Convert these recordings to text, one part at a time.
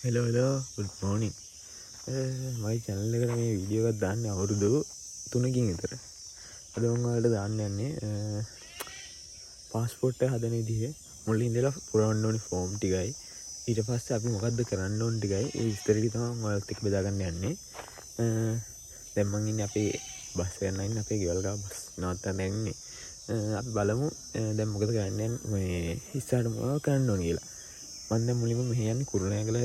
hello, good morning. මයි channel එකට මේ වීඩියෝ එකක් දාන්න අවුරුදු 3කින් විතර. අද මම ඔයාලට දාන්න යන්නේ પાස්පෝර්ට් එක හදන විදිහ මුලින් ඉඳලා පුරවන්න ඕනි ෆෝම් ටිකයි. ඊට පස්සේ අපි මොකද්ද කරන්න ඕනි ටිකයි ඒ විස්තර ටික තමයි මම ඔයාලත් එක්ක බෙදා ගන්න යන්නේ. දැන් මම ඉන්නේ අපේ බස් එක යන අපේ ගෙවල් ගාව බස් නවත්තන්න යන්නේ. අපි බලමු දැන් මොකද කරන්න යන්නේ මේ ඉස්සරහට මොකද කරන්න ඕනි කියලා. මම දැන් මුලින්ම මෙහෙ යන්නේ කුරුණෑගල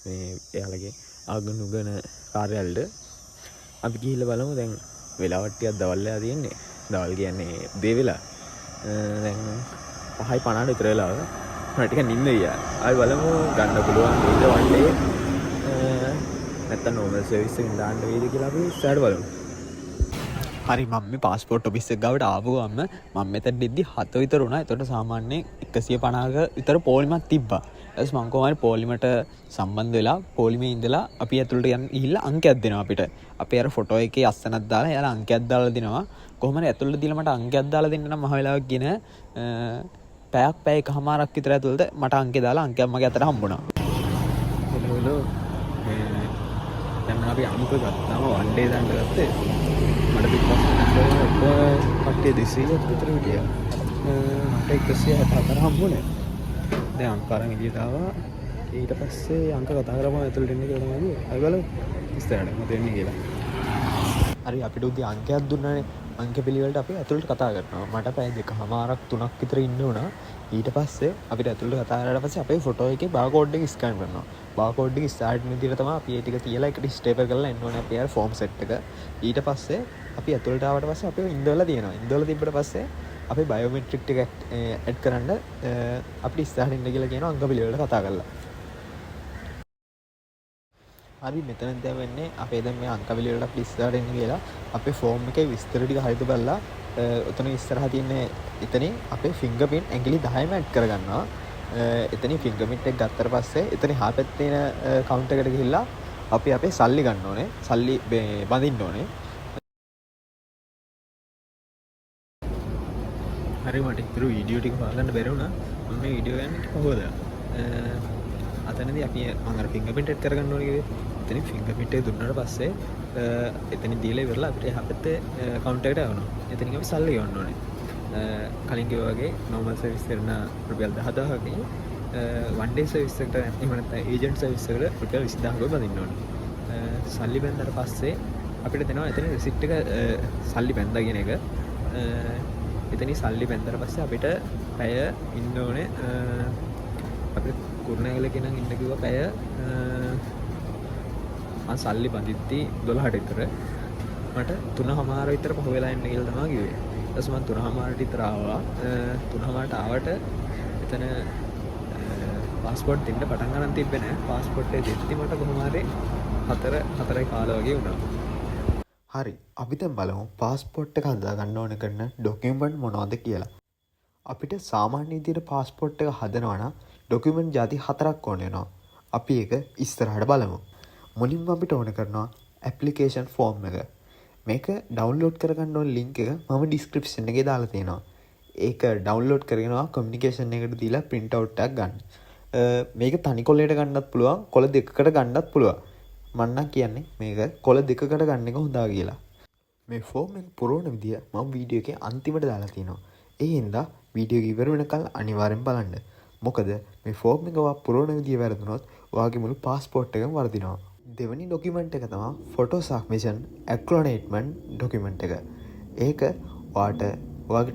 මේ එයාලගේ ආගනුගන කාර්යාලයට අපි ගිහිල්ලා බලමු. දැන් වෙලාවට ටිකක් දවල් වෙලා තියෙන්නේ. දවල් කියන්නේ උදේ වෙලා. දැන් 5:50 විතර වෙලා මට ටිකක් නිින්ද ගියා. ආයි බලමු ගන්න පුළුවන් නේද වන්ඩේ. නැත්තම් නෝමල් සර්විස් එකෙන් දාන්න වේද කියලා අපි ඉස්සරහට බලමු. හරි මම මේ પાස්පෝර්ට් ඔෆිස් එක ගාවට ආවම මම මෙතන ඉද්දි 7 විතර වුණා. ඒතකොට සාමාන්‍යයෙන් 150ක විතර පොලිමක් තිබ්බා. ඊට පස්සේ මම කොහොමද පොලිමට සම්බන්ධ වෙලා පොලිමේ ඉඳලා අපි ඇතුළට යන්න ගිහිල්ලා අංකයක් දෙනවා අපිට. අපේ අර ෆොටෝ එකේ අස්සනක් දාලා එයාලා අංකයක් දාලා දෙනවා. කොහොමද ඇතුළට දීලා මට අංකයක් දාලා දෙන්න නම් මහ වෙලාවක් ගින පැය එකමාරක් විතර ඇතුළත මට අංකේ දාලා අංකයක් මගේ අතට හම්බුණා. hello දැන් අපි අංක ගත්තාම වන්ඩේ දාන්න ගත්තේ. මට පිටපස්සට කට්ටිය 200ක් විතර විදියා. මට 164 හම්බුනේ. දැන් අංක අරන් එළියට ආවා. ඊට පස්සේ අංක කතා කරපුවම ඇතුළට එන්න කියලා තමයි කිව්වේ. අය බලමු ඉස්සරහට මොකද වෙන්නේ කියලා. හරි අපිට උදේ අංකයක් දුන්නානේ. අංක පිළිවෙලට අපි ඇතුළට කතා කරනවා. මට පැය 2මාරක් 3ක් විතර ඉන්න උනා. ඊට පස්සේ අපිට ඇතුළට කතා කරලා පස්සේ අපේ ෆොටෝ එකේ බාර්කෝඩ් එක ස්කෑන් කරනවා. බාර්කෝඩ් එක ස්ටාර්ට් වෙන විදිහට තමයි අපි ඒ ටික තියලා එකට ස්ටේපල් කරලා එන්න ඕනේ අපේ අර ෆෝම් සෙට් එක. ඊට පස්සේ අපි ඇතුළට ආවට පස්සේ අපේ ඉන්දවල තියෙනවා. ඉන්දවල තිබ්බට පස්සේ අපේ බයෝමෙට්‍රික් ටික ඇඩ් කරන්න අපිට ඉස්සරහින් ඉන්න කියලා කියන අංක පිළිවෙලට කතා කරලා. හරි මෙතන දැන් වෙන්නේ අපේ දැන් මේ අංක පිළිවෙලට අපි ඉස්සරහට එන්න කියලා අපේ ෆෝම් එකේ විස්තර ටික හරියට බලලා උතන ඉස්සරහා තියෙන එතනින් අපේ ෆින්ගර් ප්‍රින්ට් ඇඟිලි 10ම ඇඩ් කරගන්නවා. එතනින් ෆින්ගර් ප්‍රින්ට් එක ගත්තට පස්සේ එතනින් හා පැත්තේ තියෙන කවුන්ටර් එකට ගිහිල්ලා අපි අපේ සල්ලි ගන්න ඕනේ. සල්ලි බඳින්න ඕනේ. හරි මට ඉතුරු වීඩියෝ ටික බලන්න බැරි වුණා. මම මේ වීඩියෝ ගන්න කොහොමද? අතනදී අපි මම අර ෆින්ගර් ප්‍රින්ට් ඇඩ් කරගන්න ඕනේ කිව්වේ. එතනින් ෆින්ගර් ප්‍රින්ට් එක දුන්නාට පස්සේ එතනින් දීලා ඉවරලා අපිට එහා පැත්තේ කවුන්ටර් එකට යවනවා. එතනින් අපි සල්ලි ගන්න ඕනේ. කලින් කිව්වා වගේ නෝමල් සර්විස් කරන රුපියල් 10000කින් වන් ඩේ සර්විස් එකට එහෙම නැත්නම් ඒජන්ට් සර්විස් එකට රුපියල් 20000ක බඳින්න ඕනේ. සල්ලි බැන්දාට පස්සේ අපිට දෙනවා එතන රිසිට් එක සල්ලි බැන්දා කියන එක. එතනින් සල්ලි බැන්දාට පස්සේ අපිට පැය ඉන්න ඕනේ. අපිට කුරුණෑගල කෙනන් ඉන්න කිව්වා පැය මම සල්ලි බඳිද්දි 12ට විතර මට 3:00 විතර පහ වෙලා ඉන්න කියලා තමයි කිව්වේ. ඊට පස්සේ මම 3:00 විතර ආවා. 3:00 ආවට එතන පාස්පෝර්ට් දෙන්න පටන් ගන්න තිබ්බේ නෑ. පාස්පෝර්ට් එක දෙද්දි මට කොහොම හරි 4:15 වගේ වුණා. හරි අපි දැන් බලමු පාස්පෝර්ට් එක හදා ගන්න ඕන කරන ඩොකියුමන්ට් මොනවද කියලා. අපිට සාමාන්‍ය විදිහට පාස්පෝර්ට් එක හදනවා නම් ඩොකියුමන්ට් ಜಾති 4ක් ඕන වෙනවා. අපි ඒක ඉස්සරහට බලමු. මුලින්ම අපිට ඕන කරනවා ඇප්ලිකේෂන් ෆෝම් එක. මේක ඩවුන්ලෝඩ් කරගන්න ඕන ලින්ක් එක මම ඩිස්ක්‍රිප්ෂන් එකේ දාලා තියෙනවා. ඒක ඩවුන්ලෝඩ් කරගෙනවා කමියුනිකේෂන් එකට දීලා print out එකක් ගන්න. මේක තනි කොලයට ගන්නත් පුළුවන්, කොළ දෙකකට ගන්නත් පුළුවන්. මම නම් කියන්නේ මේක කොළ දෙකකට ගන්න එක හොඳා කියලා. මේ ෆෝම් එක පුරවන විදිය මම වීඩියෝ එකේ අන්තිමට දාලා තියෙනවා. ඒ හින්දා වීඩියෝ එක ඉවර වෙනකල් අනිවාර්යෙන් බලන්න. මොකද මේ ෆෝම් එක පුරවන විදිය වැරදුනොත් ඔයාගේ මුළු පාස්පෝර්ට් එකම වර්ධිනවා. දෙවැනි ඩොකියුමන්ට් එක තමයි ෆොටෝ සබ්මිෂන් ඇක්නොලෙජ්මන්ට් ඩොකියුමන්ට් එක. ඒක ඔයාගේ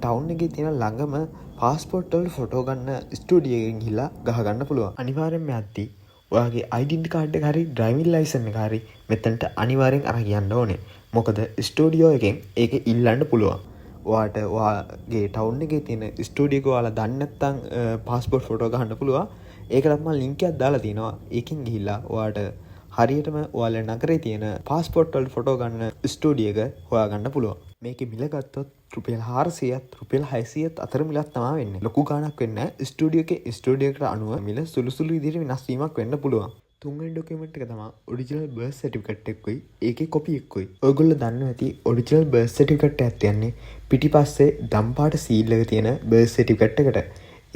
ටවුන් එකේ තියෙන ළඟම පාස්පෝර්ට් වල ෆොටෝ ගන්න ස්ටුඩියෝ එකකින් ගිහිල්ලා ගහ ගන්න පුළුවන්. අනිවාර්යෙන්ම යද්දි ඔයාගේ ඩෙන්ටිටි කාඩ් එක හරි ඩ්‍රයිවිං ලයිසන් එක හරි මෙතනට අනිවාර්යෙන් අරන් යන්න ඕනේ. මොකද ස්ටුඩියෝ එකෙන් ඒක ඉල්ලන්න පුළුවන්. ඔයාට ඔයාගේ ටවුන් එකේ තියෙන ස්ටුඩියෝ එක ඔයාලා දන්නේ නැත්නම් පාස්පෝර්ට් ෆොටෝ ගන්න පුළුවන්. ඒකට මම ලින්ක් එකක් දාලා තිනවා. ඒකෙන් ගිහිල්ලා ඔයාට හරියටම ඔයාලා නගරේ තියෙන පාස්පෝර්ට් වල ෆොටෝ ගන්න ස්ටුඩියෝ එක හොයාගන්න පුළුවන්. මේකේ මිල ගත්තොත් රුපියල් 400ත් රුපියල් 600ත් අතර මිලක් තමයි වෙන්නේ. ලොකු ගාණක් වෙන්නේ නැහැ. ස්ටුඩියෝ එකට අනුව මිල සුළු විදිහට වෙනස් වීමක් වෙන්න පුළුවන්. තුන්වෙනි ඩොකියුමන්ට් එක තමයි ඔරිජිනල් බර්ත් සර්ටිෆිකේට් එකකුයි ඒකේ කොපි එකකුයි. ඔයගොල්ලෝ දන්නවා ඇති ඔරිජිනල් බර්ත් සර්ටිෆිකේට් එකක් තියන්නේ පිටිපස්සේ දම් පාට සීල් එක තියෙන බර්ත් සර්ටිෆිකේට් එකට.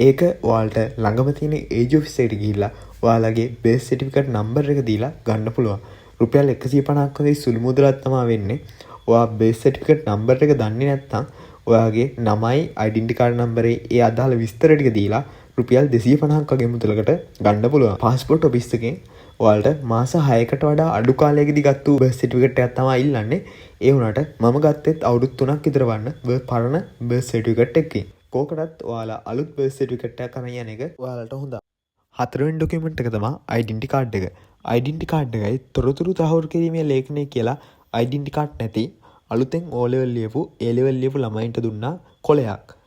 ඒක ඔයාලට ළඟම තියෙන ඒජ් ඔෆිස් එකට ගිහිල්ලා ඔයාලගේ බේස් සර්ටිෆිකේට් නම්බර් එක දීලා ගන්න පුළුවන්. රුපියල් 150ක් වගේ සුළු මුදලක් තමයි වෙන්නේ. ඔයා බේස් සර්ටිෆිකේට් නම්බර් එක දන්නේ නැත්නම් ඔයාගේ නමයි ඩෙන්ටි කාඩ් නම්බරේ ඒ අදාළ විස්තර ටික දීලා රුපියල් 250ක් වගේ මුදලකට ගන්න පුළුවන්. පාස්පෝර්ට් ඔෆිස් එකෙන් ඔයාලට මාස 6කට වඩා අඩු කාලයකදී ගත්ත බර්ත් සර්ටිෆිකේට් එකක් තමයි ඉල්ලන්නේ. ඒ වුණාට මම ගත්තෙත් අවුරුදු 3ක් විතර වන්න පරණ බර්ත් සර්ටිෆිකේට් එකකින්. කෝකටත් ඔයාලා අලුත් බර්ත් සර්ටිෆිකේට් එකක් අරන් යන එක ඔයාලට හොඳයි. හතරවෙනි ඩොකියුමන්ට් එක තමයි ඩෙන්ටි කාඩ් එක. ඩෙන්ටි කාඩ් එකයි තොරතුරු තහවුරු කිරීමේ ලේඛනය කියලා ඩෙන්ටි කාඩ් නැති අලුතෙන් O level ලියපු A level ලියපු ළමයින්ට දුන්නා කොලයක්.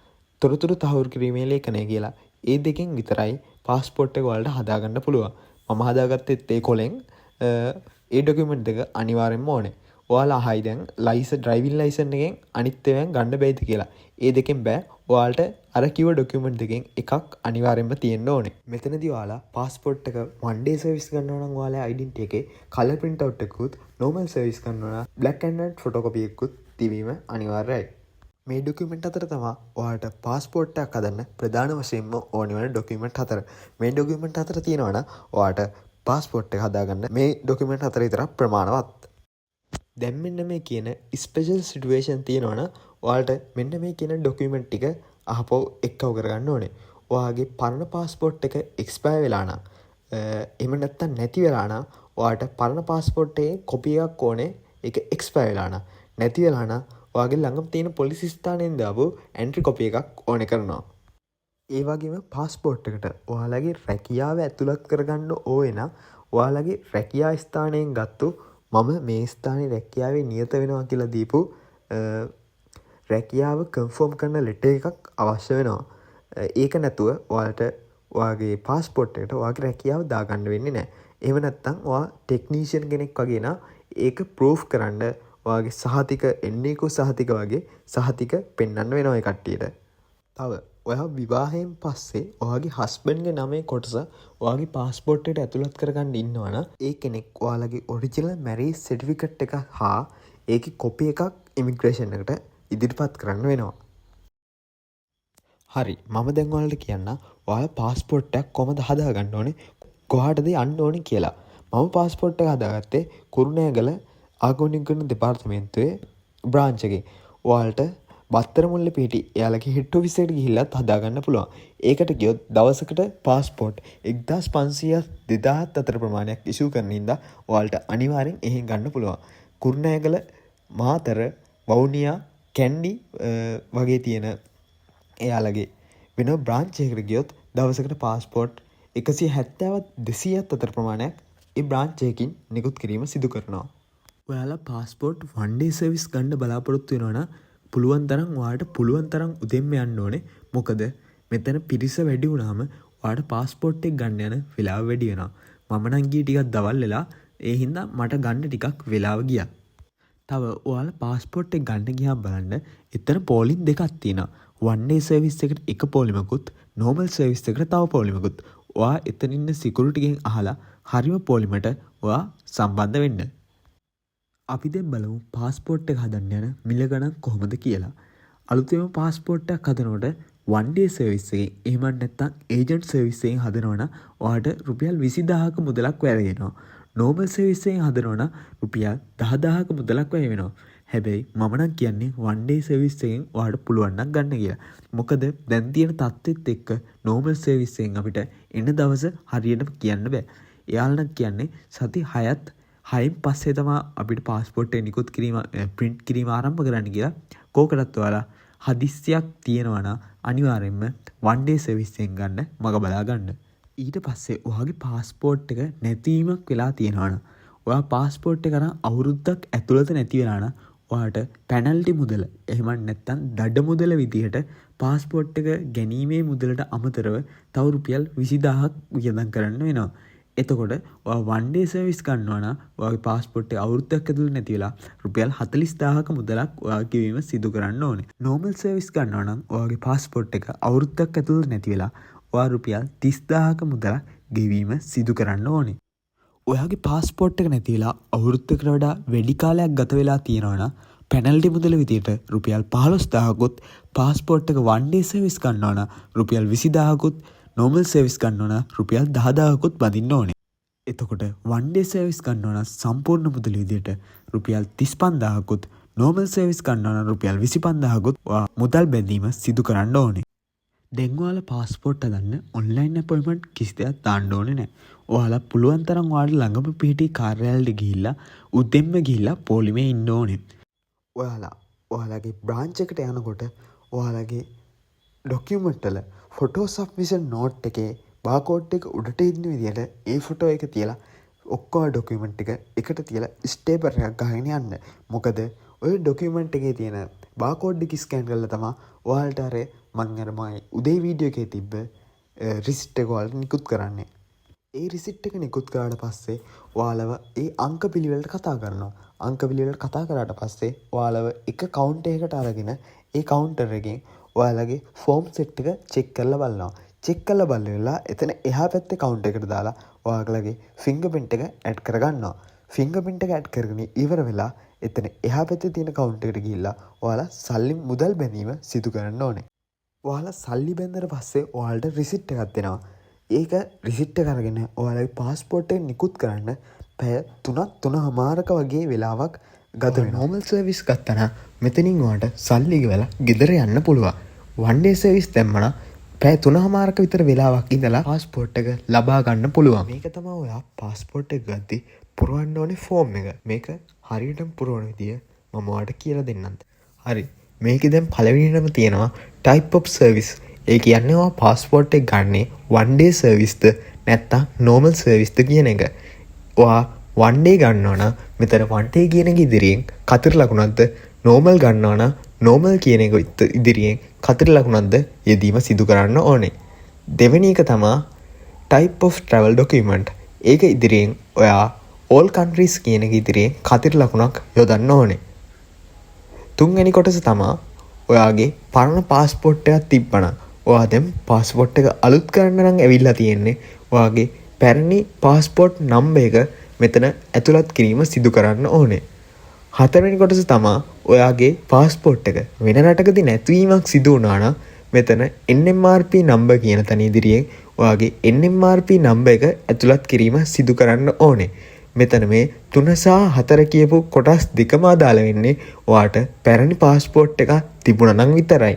තොරතුරු තහවුරු කිරීමේ ලේඛනය කියලා. ඒ දෙකෙන් විතරයි පාස්පෝර්ට් එක ඔයාලට හදාගන්න පුළුවන්. මම හදාගත්තෙත් ඒ කොලෙන් ඒ ඩොකියුමන්ට් එක අනිවාර්යෙන්ම ඕනේ. ඔයාලා අහයි දැන් ඩ්‍රයිවිං ලයිසන් එකෙන් අනිත් ඒවායින් ගන්න බෑද කියලා. ඒ දෙකෙන් බෑ. ඔයාලට අර කිව්ව ඩොකියුමන්ට් දෙකෙන් එකක් අනිවාර්යෙන්ම තියෙන්න ඕනේ. මෙතනදී ඔයාලා පාස්පෝර්ට් එක one day සර්විස් කරනවා නම් ඔයාලා ඩෙන්ටි එකේ කලර් print out එකකුත් normal සර්විස් කරනවා නම් black and white photocopy එකකුත් තිබීම අනිවාර්යයි. මේ ඩොකියුමන්ට් අතර තමයි ඔයාලට පාස්පෝර්ට් එකක් හදන්න ප්‍රධාන වශයෙන්ම ඕන වෙන ඩොකියුමන්ට් හතර. මේ ඩොකියුමන්ට් හතර තියෙනවා නම් ඔයාලට පාස්පෝර්ට් එක හදාගන්න මේ ඩොකියුමන්ට් හතර විතරක් ප්‍රමාණවත්. දැන් මෙන්න මේ කියන ස්පෙෂල් සිටුේෂන් තියෙනවා නම් ඔයාලට මෙන්න මේ කියන ඩොකියුමන්ට් ටික අහපොව එක්කව කරගන්න ඕනේ. ඔයාගේ පරණ පාස්පෝර්ට් එක එක්ස්පයර් වෙලා නම් එහෙම නැත්නම් නැති වෙලා නම් ඔයාලට පරණ පාස්පෝර්ට් එකේ කොපි එකක් ඕනේ. ඒක එක්ස්පයර් වෙලා නම් නැති වෙලා නම් ඔයාගේ ළඟම තියෙන පොලිස් ස්ථානයෙන් දාපු එන්ට්‍රි කොපි එකක් ඕනේ කරනවා. ඒ වගේම පාස්පෝර්ට් එකට ඔයාලගේ රැකියාව ඇතුළත් කරගන්න ඕනේ නම් ඔයාලගේ රැකියා ස්ථානයෙන් ගත්තු මම මේ ස්ථානයේ රැකියාවේ නියත වෙනවා කියලා දීපු රැකියාව කන්ෆර්ම් කරන ලෙටර් එකක් අවශ්‍ය වෙනවා. ඒක නැතුව ඔයාලට ඔයාගේ පාස්පෝර්ට් එකට ඔයාගේ රැකියාව දාගන්න වෙන්නේ නැහැ. එහෙම නැත්නම් ඔයා ටෙක්නීෂියන් කෙනෙක් වගේ නම් ඒක ප්‍රූෆ් කරන්න ඔයාගේ සහතික එන්නේකෝ සහතික වගේ සහතික පෙන්වන්න වෙනවා ඒ කට්ටියට. තව ඔයා විවාහයෙන් පස්සේ ඔයාගේ හස්බන්ඩ්ගේ නමේ කොටස ඔයාගේ පාස්පෝර්ට් එකට ඇතුළත් කරගන්න ඉන්නවනම් ඒ කෙනෙක් ඔයාලගේ ඔරිජිනල් මැරේජ් සර්ටිෆිකේට් එක හා ඒකේ කොපි එකක් ඉමිග්‍රේෂන් එකට ඉදිරිපත් කරන්න වෙනවා. හරි මම දැන් ඔයාලට කියන්න ඔයාලා පාස්පෝර්ට් එකක් කොහමද හදාගන්න ඕනේ කොහාටද යන්න ඕනේ කියලා. මම පාස්පෝර්ට් එක හදාගත්තේ කුරුණෑගල ආගමනිකරණ දෙපාර්තමේන්තුවේ බ්‍රාන්ච් එකේ. ඔයාලට බත්තරමුල්ල පිහිටි එයාලගේ හෙඩ් ඔෆිස් එකට ගිහිල්ලත් හදාගන්න පුළුවන්. ඒකට ගියොත් දවසකට පාස්පෝර්ට් 1500 2000 අතර ප්‍රමාණයක් ඉෂුව කරන හින්දා ඔයාලට අනිවාර්යෙන් එහෙන් ගන්න පුළුවන්. කුරුණෑගල මාතර වවුනියා කැන්ඩි වගේ තියෙන එයාලගේ වෙන බ්‍රාන්ච් එකකට ගියොත් දවසකට පාස්පෝර්ට් 170ත් 200ත් අතර ප්‍රමාණයක් ඒ බ්‍රාන්ච් එකකින් නිකුත් කිරීම සිදු කරනවා. ඔයාලා පාස්පෝර්ට් one day සර්විස් ගන්න බලාපොරොත්තු වෙනවා නම් පුළුවන් තරම් ඔයාලට පුළුවන් තරම් උදෙන්ම යන්න ඕනේ. මොකද මෙතන පිරිස වැඩි වුණාම ඔයාලට පාස්පෝර්ට් එක ගන්න යන වෙලාව වැඩි වෙනවා. මම නම් ගියේ ටිකක් දවල් වෙලා ඒ හින්දා මට ගන්න ටිකක් වෙලාව ගියා. තව ඔයාලා පාස්පෝර්ට් එක ගන්න ගියාම බලන්න එතන පෝලිම් දෙකක් තියෙනවා. one day සර්විස් එකට එක පෝලිමකුත් normal සර්විස් එකට තව පෝලිමකුත්. ඔයා එතන ඉන්න සිකියුරිටි ගෙන් අහලා හරිම පෝලිමට ඔයා සම්බන්ධ වෙන්න. අපි දැන් බලමු පාස්පෝර්ට් එක හදන්න යන මිල ගණන් කොහොමද කියලා. අලුතෙන්ම පාස්පෝර්ට් එකක් හදනකොට one day සර්විස් එකෙන් එහෙම නැත්නම් ඒජන්ට් සර්විස් එකෙන් හදනවනම් ඔයාලට රුපියල් 20000ක මුදලක් වැය වෙනවා. normal සර්විස් එකෙන් හදනවනම් රුපියල් 10000ක මුදලක් වැය වෙනවා. හැබැයි මම නම් කියන්නේ one day සර්විස් එකෙන් ඔයාලට පුළුවන් නම් ගන්න කියලා. මොකද දැන් තියෙන තත්ත්වෙත් එක්ක normal සර්විස් එකෙන් අපිට එන දවස හරියටම කියන්න බෑ. එයාලා නම් කියන්නේ සති 6න් පස්සේ තමයි අපිට පාස්පෝර්ට් එක නිකුත් කිරීම print කිරීම ආරම්භ කරන්න කියලා. කෝකටත් ඔයාලා හදිස්සියක් තියෙනවා නම් අනිවාර්යෙන්ම one day සර්විස් එකෙන් ගන්න මග බලා ගන්න. ඊට පස්සේ ඔයාගේ පාස්පෝර්ට් එක නැතිවීමක් වෙලා තියෙනවා නම් ඔයා පාස්පෝර්ට් එක අරන් අවුරුද්දක් ඇතුළත නැති වෙලා නම් ඔයාට පැනල්ටි මුදල එහෙම නැත්නම් දඩ මුදල විදිහට පාස්පෝර්ට් එක ගැනීමේ මුදලට අමතරව තව රුපියල් 20000ක් වියදම් කරන්න වෙනවා. එතකොට ඔයා one day සර්විස් ගන්නවා නම් ඔයාගේ පාස්පෝර්ට් එක අවුරුද්දක් ඇතුළත නැති වෙලා රුපියල් 40000ක මුදලක් ඔයා ගෙවීම සිදු කරන්න ඕනේ. normal සර්විස් ගන්නවා නම් ඔයාගේ පාස්පෝර්ට් එක අවුරුද්දක් ඇතුළත නැති වෙලා ඔයා රුපියල් 30000ක මුදලක් ගෙවීම සිදු කරන්න ඕනේ. ඔයාගේ පාස්පෝර්ට් එක නැති වෙලා අවුරුද්දකට වඩා වැඩි කාලයක් ගත වෙලා තියෙනවා නම් පැනල්ටි මුදල විදියට රුපියල් 15000කුත් පාස්පෝර්ට් එක one day සර්විස් ගන්නවා නම් රුපියල් 20000කුත් normal service ගන්න ඕන රුපියල් 10000කුත් බඳින්න ඕනේ. එතකොට one day service ගන්න ඕන සම්පූර්ණ මුදල විදියට රුපියල් 35000කුත් normal service ගන්න ඕන රුපියල් 25000කුත් මුදල් බැඳීම සිදු කරන්න ඕනේ. දැන් ඔයාලා පාස්පෝර්ට් හදන්න ඔන්ලයින් අපොයින්ට්මන්ට් කිසි දෙයක් දාන්න ඕනේ නැහැ. ඔයාලා පුළුවන් තරම් ඔයාලා ළඟම පිහිටි කාර්යාලයට ගිහිල්ලා උදෙන්ම ගිහිල්ලා පොලිමේ ඉන්න ඕනේ. ඔයාලගේ බ්‍රාන්ච් එකට යනකොට ඔයාලගේ ඩොකියුමන්ට් වල ෆොටෝ සබ්මිෂන් නෝට් එකේ බාකෝඩ් එක උඩට ඉන්න විදියට ඒ ෆොටෝ එක තියලා ඔක්කොම ඩොකියුමන්ට් එක එකට තියලා ස්ටේපර් එකක් ගහගෙන යන්න. මොකද ඔය ඩොකියුමන්ට් එකේ තියෙන බාකෝඩ් එක ස්කෑන් කරලා තමයි ඔයාලට අර මම උදේ වීඩියෝ එකේ තිබ්බ රිසිට් එක ඔයාලට නිකුත් කරන්නේ. ඒ රිසිට් එක නිකුත් කරාට පස්සේ ඔයාලව ඒ අංක පිළිවෙලට කතා කරනවා. අංක පිළිවෙලට කතා කරාට පස්සේ ඔයාලව එක කවුන්ටර් එකකට අරගෙන ඒ කවුන්ටර් එකෙන් ඔයාලගේ ෆෝම් සෙට් එක චෙක් කරලා බලනවා. චෙක් කරලා බලලා එතන එහා පැත්තේ කවුන්ටර් එකට දාලා ඔයාලගේ ෆින්ගර්ප්‍රින්ට් එක ඇඩ් කරගන්නවා. ෆින්ගර්ප්‍රින්ට් එක ඇඩ් කරගෙන ඉවර වෙලා එතන එහා පැත්තේ තියෙන කවුන්ටර් එකට ගිහිල්ලා ඔයාලා සල්ලි මුදල් බැඳීම සිදු කරන්න ඕනේ. ඔයාලා සල්ලි බැඳලා පස්සේ ඔයාලට රිසිට් එකක් දෙනවා. ඒක රිසිට් එක අරගෙන ඔයාලගේ පාස්පෝර්ට් එක නිකුත් කරන්න පැය 3:00ක වගේ වෙලාවක් ගත වෙනවා. normal service ගත්තා නම් මෙතනින් ඔයාලට සල්ලි ගෙවලා ගෙදර යන්න පුළුවන්. one day service දැම්මම පැය 3:00ක විතර වෙලාවක් ඉඳලා පාස්පෝර්ට් එක ලබා ගන්න පුළුවන්. මේක තමයි ඔයා පාස්පෝර්ට් එක ගද්දි පුරවන්න ඕනේ ෆෝම් එක. මේක හරියටම පුරවන විදිය මම ඔයාලට කියලා දෙන්නම්. හරි. මේකේ දැන් පළවෙනියටම තියෙනවා type of service. ඒ කියන්නේ ඔයා පාස්පෝර්ට් එක ගන්නේ one day service ද නැත්නම් normal service ද කියන එක. ඔයා one day ගන්නවා නම් මෙතන one day කියන එක ඉදිරියෙන් කතර ලකුණක්ද normal ගන්නවා නම් normal කියන එක ඉදිරියෙන් කතර ලකුණක්ද යෙදීම සිදු කරන්න ඕනේ. දෙවෙනි එක තමයි type of travel document. ඒක ඉදිරියෙන් ඔයා all countries කියන එක ඉදිරියෙන් කතර ලකුණක් යොදන්න ඕනේ. තුන්වෙනි කොටස තමයි ඔයාගේ පරණ පාස්පෝර්ට් එකක් තිබ්බනම් ඔයා දැන් පාස්පෝර්ට් එක අලුත් කරන්න නම් ඇවිල්ලා තියෙන්නේ ඔයාගේ පැරණි පාස්පෝර්ට් නම්බර් එක මෙතන ඇතුළත් කිරීම සිදු කරන්න ඕනේ. හතරවෙනි කොටස තමයි ඔයාගේ පාස්පෝර්ට් එක වෙන රටකදී නැතිවීමක් සිදු වුණා නම් මෙතන NMRP නම්බර් කියන තැන ඉදිරියෙන් ඔයාගේ NMRP නම්බර් එක ඇතුළත් කිරීම සිදු කරන්න ඕනේ. මෙතන මේ 3 සහ 4 කියපු කොටස් දෙකම අදාළ වෙන්නේ ඔයාට පැරණි පාස්පෝර්ට් එක තිබුණා නම් විතරයි.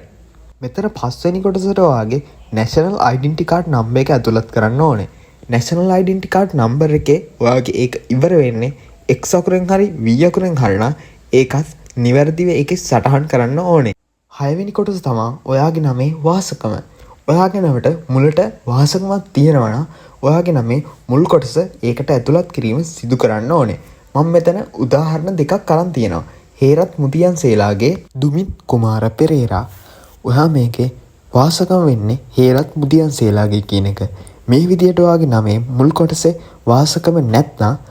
මෙතන පස්වෙනි කොටසට ඔයාගේ national identity card number එක ඇතුළත් කරන්න ඕනේ. national identity card number එකේ ඔයාගේ ඒක ඉවර වෙන්නේ X අකුරෙන් හරි V අකුරෙන් හරි නම් ඒකත් නිවැරදිව ඒකේ සටහන් කරන්න ඕනේ. හයවෙනි කොටස තමයි ඔයාගේ නමේ වාසකම. ඔයාගේ නමට මුලට වාසකමක් තියෙනවා නම් ඔයාගේ නමේ මුල් කොටස ඒකට ඇතුළත් කිරීම සිදු කරන්න ඕනේ. මම මෙතන උදාහරණ දෙකක් අරන් තියෙනවා. හේරත් මුදියන්සේලාගේ දුමිත් කුමාර පෙරේරා. ඔයා මේකේ වාසකම වෙන්නේ හේරත් මුදියන්සේලාගේ කියන එක. මේ විදියට ඔයාගේ නමේ මුල් කොටසේ වාසකම නැත්නම්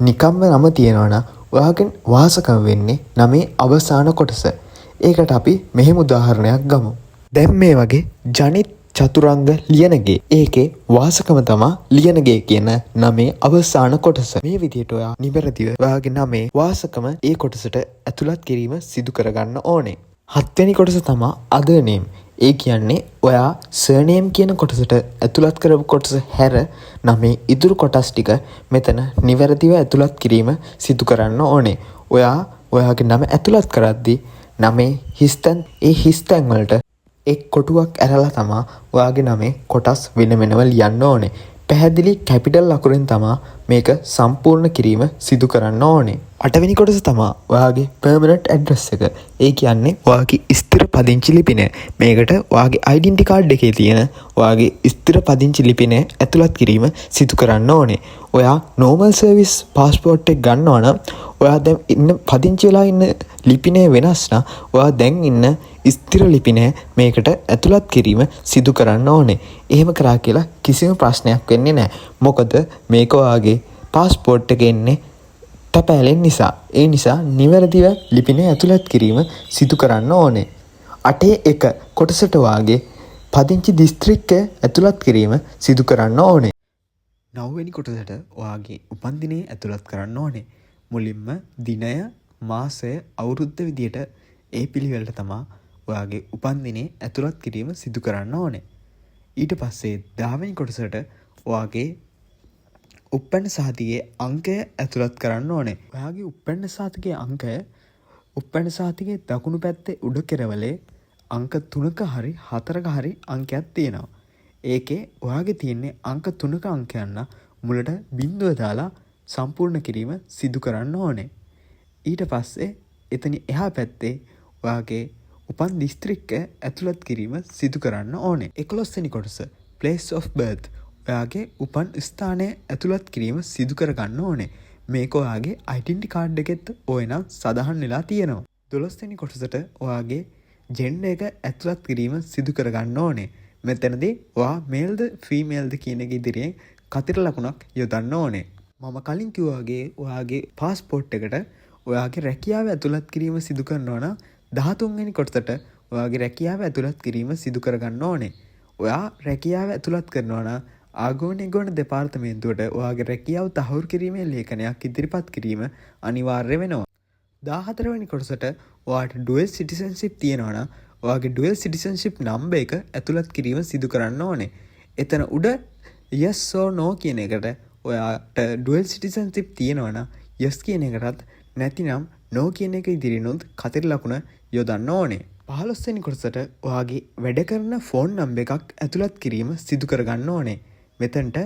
නිකම්ම නම තියෙනවා නම් ඔයාගෙන් වාසකම වෙන්නේ නමේ අවසාන කොටස. ඒකට අපි මෙහෙම උදාහරණයක් ගමු. දැන් මේ වගේ ජනිත් චතුරංග ලියනගේ ඒකේ වාසකම තමා ලියනගේ කියන නමේ අවසාන කොටස. මේ විදිහට ඔයා නිවැරදිව ඔයාගේ නමේ වාසකම ඒ කොටසට ඇතුළත් කිරීම සිදු කරගන්න ඕනේ. හත්වෙනි කොටස තමා other name. ඒ කියන්නේ ඔයා surname කියන කොටසට ඇතුළත් කරපු කොටස හැර නමේ ඉතුරු කොටස් ටික මෙතන නිවැරදිව ඇතුළත් කිරීම සිදු කරන්න ඕනේ. ඔයා ඔයාගේ නම ඇතුළත් කරද්දී නමේ හිස්තැන් ඒ හිස්තැන් වලට එක් කොටුවක් ඇරලා තමා ඔයාගේ නමේ කොටස් වෙන වෙනම ලියන්න ඕනේ. පැහැදිලි කැපිටල් අකුරෙන් තමා මේක සම්පූර්ණ කිරීම සිදු කරන්න ඕනේ. අටවෙනි කොටස තමා ඔයාගේ පර්මනන්ට් ඇඩ්‍රස් එක. ඒ කියන්නේ ඔයාගේ ස්ථිර පදිංචි ලිපිනය. මේකට ඔයාගේ ඩෙන්ටිටි කාඩ් එකේ තියෙන ඔයාගේ ස්ථිර පදිංචි ලිපිනය ඇතුළත් කිරීම සිදු කරන්න ඕනේ. ඔයා normal service passport එක ගන්නවා නම් ඔයා දැන් ඉන්න පදිංචි වෙලා ඉන්න ලිපිනය වෙනස් නම් ඔයා දැන් ඉන්න ස්ථිර ලිපිනය මේකට ඇතුළත් කිරීම සිදු කරන්න ඕනේ. එහෙම කරා කියලා කිසිම ප්‍රශ්නයක් වෙන්නේ නැහැ. මොකද මේක ඔයාගේ passport එකේ එන්නේ තැපෑලෙන් නිසා. ඒ නිසා නිවැරදිව ලිපිනය ඇතුළත් කිරීම සිදු කරන්න ඕනේ. 8.1 කොටසට ඔයාගේ පදිංචි දිස්ත්‍රික්කය ඇතුළත් කිරීම සිදු කරන්න ඕනේ. 9 වෙනි කොටසට ඔයාගේ උපන්දිනය ඇතුළත් කරන්න ඕනේ. මුලින්ම දිනය, මාසය, අවුරුද්ද විදියට ඒ පිළිවෙලට තමා ඔයාගේ උපන්දිනේ ඇතුළත් කිරීම සිදු කරන්න ඕනේ. ඊට පස්සේ 10 වෙනි කොටසට ඔයාගේ උප්පන්න සහතිකයේ අංකය ඇතුළත් කරන්න ඕනේ. ඔයාගේ උප්පන්න සහතිකයේ අංකය උප්පන්න සහතිකයේ දකුණු පැත්තේ උඩ කෙරවලේ අංක 3ක හරි 4ක හරි අංකයක් තියෙනවා. ඒකේ ඔයාගේ තියෙන්නේ අංක 3ක අංකයක් නම් මුලට බිංදුව දාලා සම්පූර්ණ කිරීම සිදු කරන්න ඕනේ. ඊට පස්සේ එතන එහා පැත්තේ ඔයාගේ උපන් දිස්ත්‍රික්කය ඇතුළත් කිරීම සිදු කරන්න ඕනේ. 11 වෙනි කොටස place of birth. ඔයාගේ උපන් ස්ථානය ඇතුළත් කිරීම සිදු කර ගන්න ඕනේ. මේක ඔයාගේ identity card එකෙත් ඔය නම් සඳහන් වෙලා තියෙනවා. 12 වෙනි කොටසට ඔයාගේ gender එක ඇතුළත් කිරීම සිදු කර ගන්න ඕනේ. මෙතනදී ඔයා male ද female ද කියන එක ඉදිරියෙන් කතිර ලකුණක් යොදන්න ඕනේ. මම කලින් කිව්වාගේ ඔයාගේ passport එකට ඔයාගේ රැකියාව ඇතුළත් කිරීම සිදු කරනවා නම් 13 වෙනි කොටසට ඔයාගේ රැකියාව ඇතුළත් කිරීම සිදු කර ගන්න ඕනේ. ඔයා රැකියාව ඇතුළත් කරනවා නම් ආගමන දෙපාර්තමේන්තුවට ඔයාගේ රැකියාව තහවුරු කිරීමේ ලේඛනයක් ඉදිරිපත් කිරීම අනිවාර්ය වෙනවා. 14 වෙනි කොටසට ඔයාට dual citizenship තියෙනවා නම් ඔයාගේ dual citizenship number එක ඇතුළත් කිරීම සිදු කරන්න ඕනේ. එතන උඩ yes or no කියන එකට ඔයාට dual citizenship තියෙනවා නම් yes කියන එකටත් නැතිනම් no කියන එක ඉදිරියනොත් කතර ලකුණ යොදන්න ඕනේ. 15 වෙනි කොටසට ඔයාගේ වැඩ කරන ෆෝන් නම්බර් එකක් ඇතුළත් කිරීම සිදු කර ගන්න ඕනේ. මෙතනට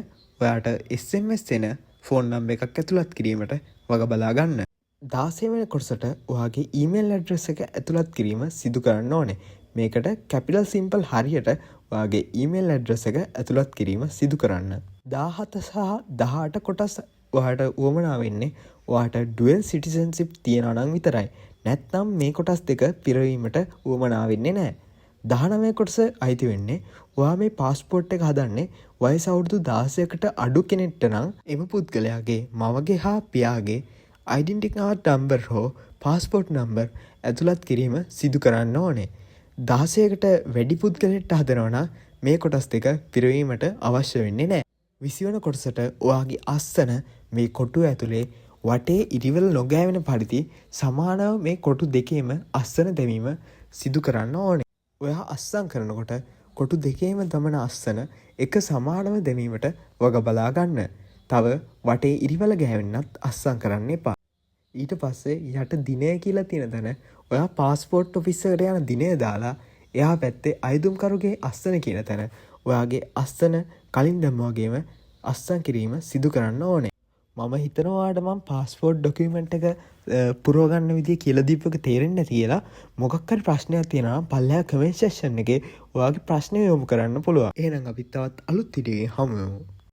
ඔයාට SMS එන ෆෝන් නම්බර් එකක් ඇතුළත් කිරීමට වග බලා ගන්න. 16 වෙනි කොටසට ඔයාගේ ඊමේල් ඇඩ්‍රස් එක ඇතුළත් කිරීම සිදු කරන්න ඕනේ. මේකට කැපිටල් සිම්පල් හරියට ඔයාගේ ඊමේල් ඇඩ්‍රස් එක ඇතුළත් කිරීම සිදු කරන්න. 17 සහ 18 කොටස් ඔයාට උවමනා වෙන්නේ ඔයාට ඩුවල් සිටිසන්ෂිප් තියෙනවා නම් විතරයි. නැත්නම් මේ කොටස් දෙක පිරවීමට උවමනා වෙන්නේ නැහැ. 19 කොටස අයිති වෙන්නේ ඔයා මේ પાස්පෝර්ට් එක හදන්නේ වයස අවුරුදු 16කට අඩු කෙනෙක්ට නම් එම පුද්ගලයාගේ මවගේ හා පියාගේ ඩෙන්ටිටි කාඩ් නම්බර් හෝ પાස්පෝර්ට් නම්බර් ඇතුළත් කිරීම සිදු කරන්න ඕනේ. 16කට වැඩි පුද්ගලයෙක්ට හදනවා නම් මේ කොටස් දෙක පිරවීමට අවශ්‍ය වෙන්නේ නැහැ. 20 වෙනි කොටසට ඔයාගේ අස්සන මේ කොටුව ඇතුලේ වටේ ඉරිවල නොගෑවෙන පරිදි සමානව මේ කොටු දෙකේම අස්සන දැමීම සිදු කරන්න ඕනේ. ඔයා අස්සම් කරනකොට කොටු දෙකේම දමන අස්සන එක සමානව දැමීමට වග බලා ගන්න. තව වටේ ඉරිවල ගෑවෙන්නත් අස්සම් කරන්න එපා. ඊට පස්සේ යට දිනය කියලා තියෙන තැන ඔයා પાස්පෝර්ට් ඔෆිස් එකට යන දිනය දාලා එහා පැත්තේ අයදුම්කරුගේ අස්සන කියන තැන ඔයාගේ අස්සන කලින් දැම්මා වගේම අස්සම් කිරීම සිදු කරන්න ඕනේ. මම හිතනවාට මම પાස්පෝර්ට් ડોකියුමන්ට් එක පුරව ගන්න විදිය කියලා දීපු එක තේරෙන්නේ නැති කියලා මොකක් හරි ප්‍රශ්නයක් තියෙනවා නම් පල්ලෙහා කමෙන්ට් සෙක්ෂන් එකේ ඔයාගේ ප්‍රශ්න යොමු කරන්න පුළුවන්. එහෙනම් අපි තවත් අලුත් වීඩියෝ එකකින් හමු වෙමු.